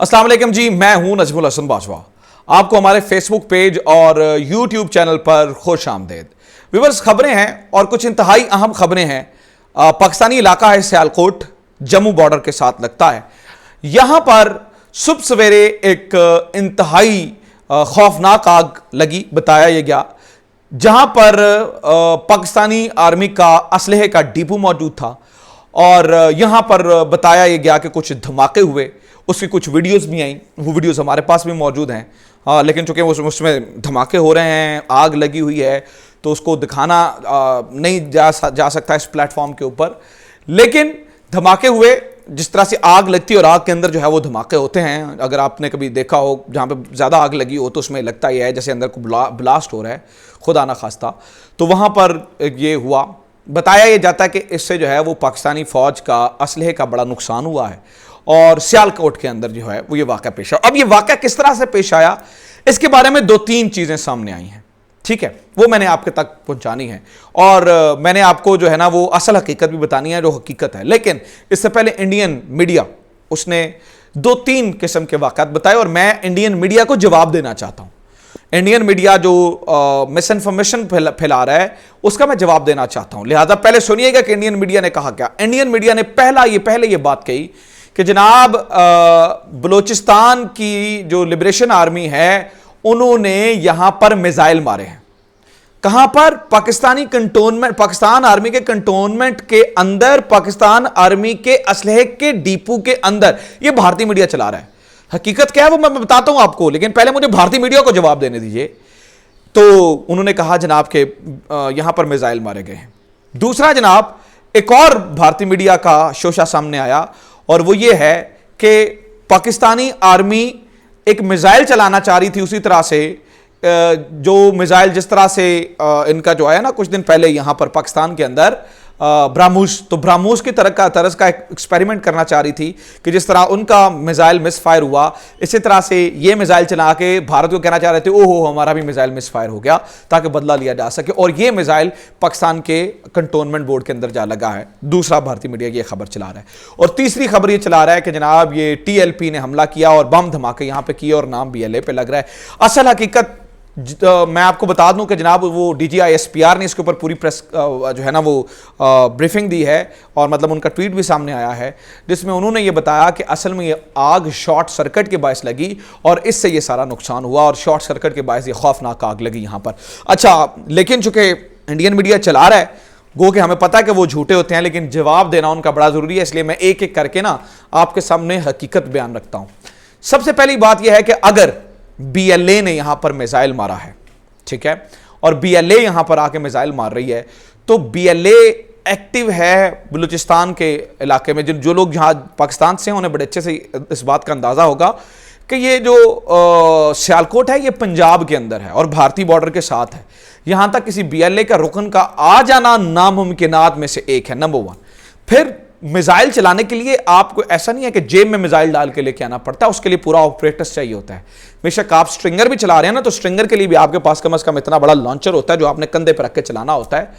अस्सलाम वालेकुम जी, मैं हूं नजमुल हसन बाजवा। आपको हमारे फेसबुक पेज और यूट्यूब चैनल पर खुश आमदेद। व्यूअर्स, खबरें हैं और कुछ इंतहाई अहम खबरें हैं। पाकिस्तानी इलाका है सियालकोट, जम्मू बॉर्डर के साथ लगता है। यहां पर सुबह सवेरे एक इंतहाई खौफनाक आग लगी, बताया यह गया, जहां पर पाकिस्तानी आर्मी का असलहे का डिपो मौजूद था और यहां पर बताया यह गया कि कुछ धमाके हुए। उसकी कुछ वीडियोस भी आई, वो वीडियोस हमारे पास भी मौजूद हैं। लेकिन चूंकि उसमें धमाके हो रहे हैं, आग लगी हुई है, तो उसको दिखाना नहीं जा सकता इस प्लेटफॉर्म के ऊपर। लेकिन धमाके हुए, जिस तरह से आग लगती है और आग के अंदर जो है वो धमाके होते हैं। अगर आपने कभी देखा हो जहाँ पे ज़्यादा आग लगी हो तो उसमें लगता ही है जैसे अंदर को ब्लास्ट हो रहा है, खुदा ना खास्ता। तो वहाँ पर ये हुआ। बताया ये जाता है कि इससे जो है वो पाकिस्तानी फ़ौज का असलहे का बड़ा नुकसान हुआ है और सियालकोट के अंदर जो है वो ये वाक़या पेश आया। अब ये वाक़या किस तरह से पेश आया, इसके बारे में दो तीन चीज़ें सामने आई हैं, ठीक है, वो मैंने आपके तक पहुंचानी है और मैंने आपको जो है ना वो असल हकीकत भी बतानी है जो हकीकत है। लेकिन इससे पहले इंडियन मीडिया उसने दो तीन किस्म के वाक़यात बताए और मैं इंडियन मीडिया को जवाब देना चाहता हूं। इंडियन मीडिया जो मिस इन्फॉर्मेशन फैला रहा है उसका मैं जवाब देना चाहता हूं। लिहाजा पहले सुनिएगा कि इंडियन मीडिया ने कहा क्या। इंडियन मीडिया ने पहले ये बात कही कि जनाब बलूचिस्तान की जो लिबरेशन आर्मी है उन्होंने यहां पर मिसाइल मारे हैं। कहां पर? पाकिस्तानी कंटोनमेंट, पाकिस्तान आर्मी के कंटोनमेंट के अंदर, पाकिस्तान आर्मी के असलहे के डिपो के अंदर। यह भारतीय मीडिया चला रहा है। हकीकत क्या है वो मैं बताता हूं आपको, लेकिन पहले मुझे भारतीय मीडिया को जवाब देने दीजिए। तो उन्होंने कहा जनाब के यहां पर मिसाइल मारे गए हैं। दूसरा जनाब, एक और भारतीय मीडिया का शोशा सामने आया और वो ये है कि पाकिस्तानी आर्मी एक मिसाइल चलाना चाह रही थी उसी तरह से जो मिसाइल जिस तरह से इनका जो आया ना कुछ दिन पहले यहां पर पाकिस्तान के अंदर ब्राह्मोस, तो ब्राह्मोस की तरह का एक एक्सपेरिमेंट करना चाह रही थी कि जिस तरह उनका मिसाइल मिसफायर हुआ, इसी तरह से ये मिसाइल चला के भारत को कहना चाह रहे थे ओहो हमारा भी मिसाइल मिसफायर हो गया, ताकि बदला लिया जा सके। और ये मिसाइल पाकिस्तान के कंटोनमेंट बोर्ड के अंदर जा लगा है। दूसरा भारतीय मीडिया ये खबर चला रहा है। और तीसरी खबर ये चला रहा है कि जनाब ये TLP ने हमला किया और बम धमाके यहां पर किए और नाम BLA पे लग रहा है। असल हकीकत मैं आपको बता दूं कि जनाब वो DGI SPR ने इसके ऊपर पूरी प्रेस जो है ना वो ब्रीफिंग दी है और मतलब उनका ट्वीट भी सामने आया है जिसमें उन्होंने ये बताया कि असल में ये आग शॉर्ट सर्किट के बायस लगी और इससे ये सारा नुकसान हुआ और शॉर्ट सर्किट के बायस ये खौफनाक आग लगी यहाँ पर। अच्छा, लेकिन चूंकि इंडियन मीडिया चला रहा है, गो कि हमें पता है कि वो झूठे होते हैं, लेकिन जवाब देना उनका बड़ा ज़रूरी है, इसलिए मैं एक एक करके ना आपके सामने हकीकत बयान रखता हूँ। सबसे पहली बात यह है कि अगर BLA ने यहां पर मिसाइल मारा है, ठीक है, और BLA यहां पर आके मिसाइल मार रही है, तो BLA एक्टिव है बलूचिस्तान के इलाके में। जो लोग यहां पाकिस्तान से हैं उन्हें बड़े अच्छे से इस बात का अंदाजा होगा कि ये जो सियालकोट है ये पंजाब के अंदर है और भारतीय बॉर्डर के साथ है। यहां तक किसी BLA का रुकन का आ जाना नामुमकिनात में से एक है, नंबर 1। फिर मिसाइल चलाने के लिए आपको ऐसा नहीं है कि जेब में मिसाइल डाल के लेके आना पड़ता है, उसके लिए पूरा ऑपरेटर्स चाहिए होता है। बेशक आप स्ट्रिंगर भी चला रहे हैं ना, तो स्ट्रिंगर के लिए भी आपके पास कम से कम इतना बड़ा लॉन्चर होता है जो आपने कंधे पर रख के चलाना होता है।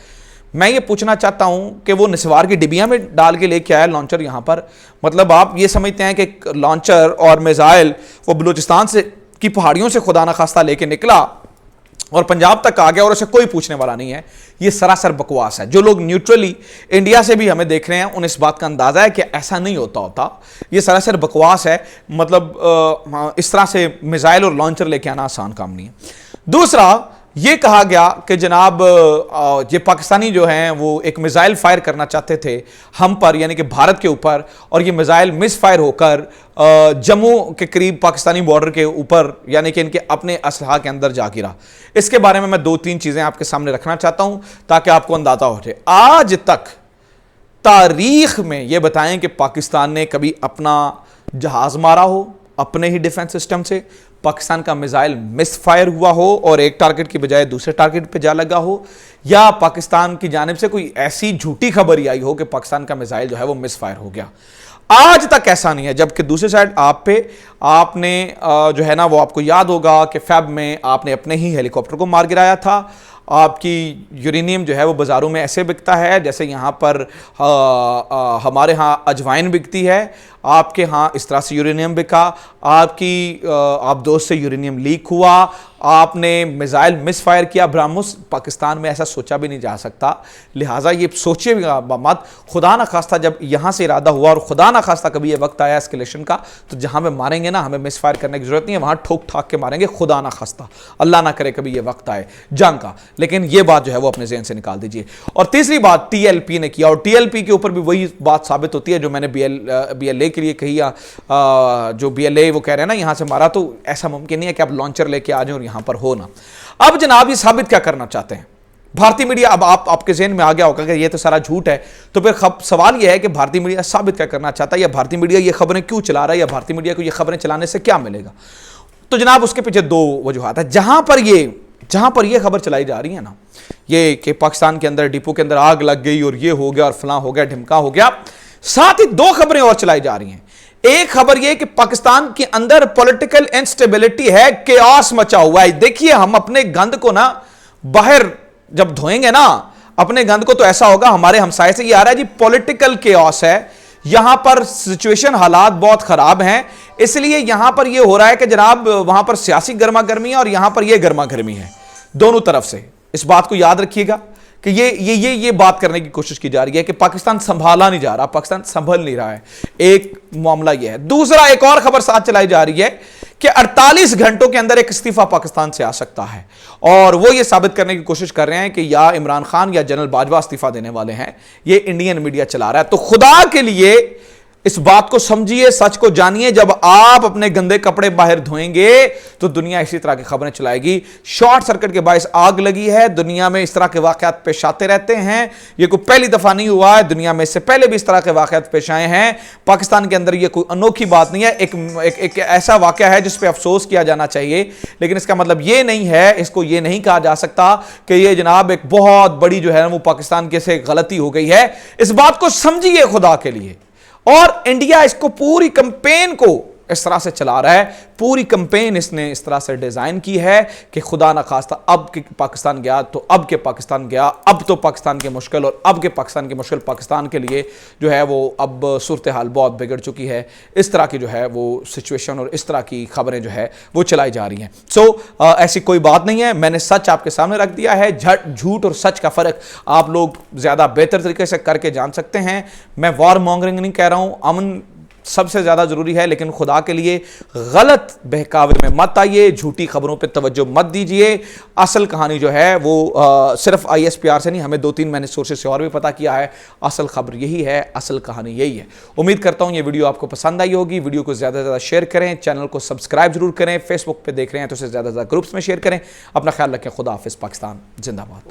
मैं ये पूछना चाहता हूं कि वो निस्वार की डिबिया में डाल के लेके आया लॉन्चर यहां पर, मतलब आप ये समझते हैं कि लॉन्चर और मिसाइल वो बलूचिस्तान से की पहाड़ियों से खुदा ना खास्ता लेके निकला और पंजाब तक आ गया और उसे कोई पूछने वाला नहीं है। ये सरासर बकवास है। जो लोग न्यूट्रली इंडिया से भी हमें देख रहे हैं उन्हें इस बात का अंदाजा है कि ऐसा नहीं होता। ये सरासर बकवास है। मतलब इस तरह से मिसाइल और लॉन्चर लेके आना आसान काम नहीं है। दूसरा, ये कहा गया कि जनाब ये पाकिस्तानी जो हैं वो एक मिसाइल फायर करना चाहते थे हम पर, यानी कि भारत के ऊपर, और ये मिसाइल मिसफायर होकर जम्मू के करीब पाकिस्तानी बॉर्डर के ऊपर यानी कि इनके अपने असलहा के अंदर जा गिरा। इसके बारे में मैं दो तीन चीज़ें आपके सामने रखना चाहता हूं ताकि आपको अंदाजा हो जाए। आज तक तारीख में ये बताएं कि पाकिस्तान ने कभी अपना जहाज़ मारा हो अपने ही डिफेंस सिस्टम से, पाकिस्तान का मिसाइल मिसफायर हुआ हो और एक टारगेट की बजाय दूसरे टारगेट पे जा लगा हो, या पाकिस्तान की जानिब से कोई ऐसी झूठी खबर ही आई हो कि पाकिस्तान का मिसाइल जो है वो मिसफायर हो गया। आज तक ऐसा नहीं है। जबकि दूसरी साइड आपने जो है ना वो आपको याद होगा कि फेब में आपने अपने ही हेलीकॉप्टर को मार गिराया था। आपकी यूरेनियम जो है वो बाज़ारों में ऐसे बिकता है जैसे यहाँ पर हमारे यहाँ अजवाइन बिकती है। आपके यहाँ इस तरह से यूरेनियम बिका, आप दोस्त से यूरेनियम लीक हुआ, आपने मिसाइल मिसफायर किया ब्रह्मोस, पाकिस्तान में ऐसा सोचा भी नहीं जा सकता। लिहाजा ये सोचिए मत, खुदा ना खास्ता जब यहाँ से इरादा हुआ और खुदा ना खास्ता कभी ये वक्त आया एस्केलेशन का, तो जहाँ पे मारेंगे ना, हमें मिसफायर करने की जरूरत नहीं है, वहाँ ठोक ठाक के मारेंगे, खुदा ना खास्ता, अल्लाह ना करे कभी ये वक्त आए जंग का। लेकिन ये बात जो है वो अपने ज़हन से निकाल दीजिए। और तीसरी बात TLP ने किया, और TLP के ऊपर भी वही बात साबित होती है जो मैंने BLA के लिए कही। जो BLA वो कह रहे हैं ना यहाँ से मारा, तो ऐसा मुमकिन नहीं है कि आप लॉन्चर लेके आ जाए और यहां पर हो ना। अब जनाब ये साबित क्या करना चाहते हैं भारतीय मीडिया? अब आपके ज़हन में आ गया होगा कि ये तो सारा झूठ है, तो फिर सवाल ये है कि भारतीय मीडिया साबित क्या करना चाहता है, या भारतीय मीडिया ये खबरें क्यों चला रहा है, या भारतीय मीडिया को ये खबरें चलाने से क्या मिलेगा? तो जनाब उसके पीछे दो वजूहात है। जहां पर ये खबर चलाई जा रही है ना, ये कि पाकिस्तान के अंदर डिपो के अंदर आग लग गई और ये हो गया और फलां हो गया ढिमका हो गया, साथ ही दो खबरें और चलाई जा रही हैं। एक खबर यह कि पाकिस्तान के अंदर पॉलिटिकल इंस्टेबिलिटी है, केओस मचा हुआ है। देखिए, हम अपने गंद को ना बाहर जब धोएंगे ना अपने गंद को, तो ऐसा होगा हमारे हमसाये से ये आ रहा है जी, पॉलिटिकल केओस है, यहां पर सिचुएशन हालात बहुत खराब हैं, इसलिए यहां पर यह हो रहा है कि जनाब वहां पर सियासी गर्मा गर्मी है और यहां पर यह गर्मा गर्मी है दोनों तरफ से। इस बात को याद रखिएगा कि ये बात करने की कोशिश की जा रही है कि पाकिस्तान संभाला नहीं जा रहा, पाकिस्तान संभल नहीं रहा है। एक मामला यह है। दूसरा, एक और खबर साथ चलाई जा रही है कि 48 घंटों के अंदर एक इस्तीफा पाकिस्तान से आ सकता है, और वो ये साबित करने की कोशिश कर रहे हैं कि या इमरान खान या जनरल बाजवा इस्तीफा देने वाले हैं। ये इंडियन मीडिया चला रहा है। तो खुदा के लिए इस बात को समझिए, सच को जानिए। जब आप अपने गंदे कपड़े बाहर धोएंगे तो दुनिया इसी तरह की खबरें चलाएगी। शॉर्ट सर्किट के बायस आग लगी है, दुनिया में इस तरह के वाकयात पेश आते रहते हैं। ये कोई पहली दफा नहीं हुआ है, दुनिया में इससे पहले भी इस तरह के वाकयात पेश आए हैं। पाकिस्तान के अंदर ये कोई अनोखी बात नहीं है। एक ऐसा वाकया है जिस पर अफसोस किया जाना चाहिए, लेकिन इसका मतलब ये नहीं है, इसको ये नहीं कहा जा सकता कि ये जनाब एक बहुत बड़ी जो है वो पाकिस्तान के से गलती हो गई है। इस बात को समझिए खुदा के लिए। और इंडिया इसको पूरी कैंपेन को इस तरह से चला रहा है, पूरी कैंपेन इसने इस तरह से डिजाइन की है कि खुदा ना खास्ता अब के पाकिस्तान गया तो अब के पाकिस्तान गया, अब तो पाकिस्तान की मुश्किल, और अब के पाकिस्तान की मुश्किल पाकिस्तान के लिए जो है वो अब सूरत हाल बहुत बिगड़ चुकी है। इस तरह की जो है वो सिचुएशन और इस तरह की खबरें जो है वो चलाई जा रही हैं। ऐसी कोई बात नहीं है, मैंने सच आपके सामने रख दिया है। झूठ और सच का फर्क आप लोग ज्यादा बेहतर तरीके से करके जान सकते हैं। मैं वॉर मॉन्गरिंग नहीं कह रहा हूं, अमन सबसे ज्यादा जरूरी है, लेकिन खुदा के लिए गलत बहकावे में मत आइए, झूठी खबरों पे तवज्जो मत दीजिए। असल कहानी जो है वो सिर्फ ISPR से नहीं, हमें 2-3 मैंने सोर्सेज से और भी पता किया है। असल खबर यही है, असल कहानी यही है। उम्मीद करता हूं ये वीडियो आपको पसंद आई होगी। वीडियो को ज्यादा से ज्यादा शेयर करें, चैनल को सब्सक्राइब जरूर करें, फेसबुक पे देख रहे हैं तो उसे ज्यादा से ज्यादा ग्रुप्स में शेयर करें। अपना ख्याल रखें। खुदा हाफिज। पाकिस्तान जिंदाबाद।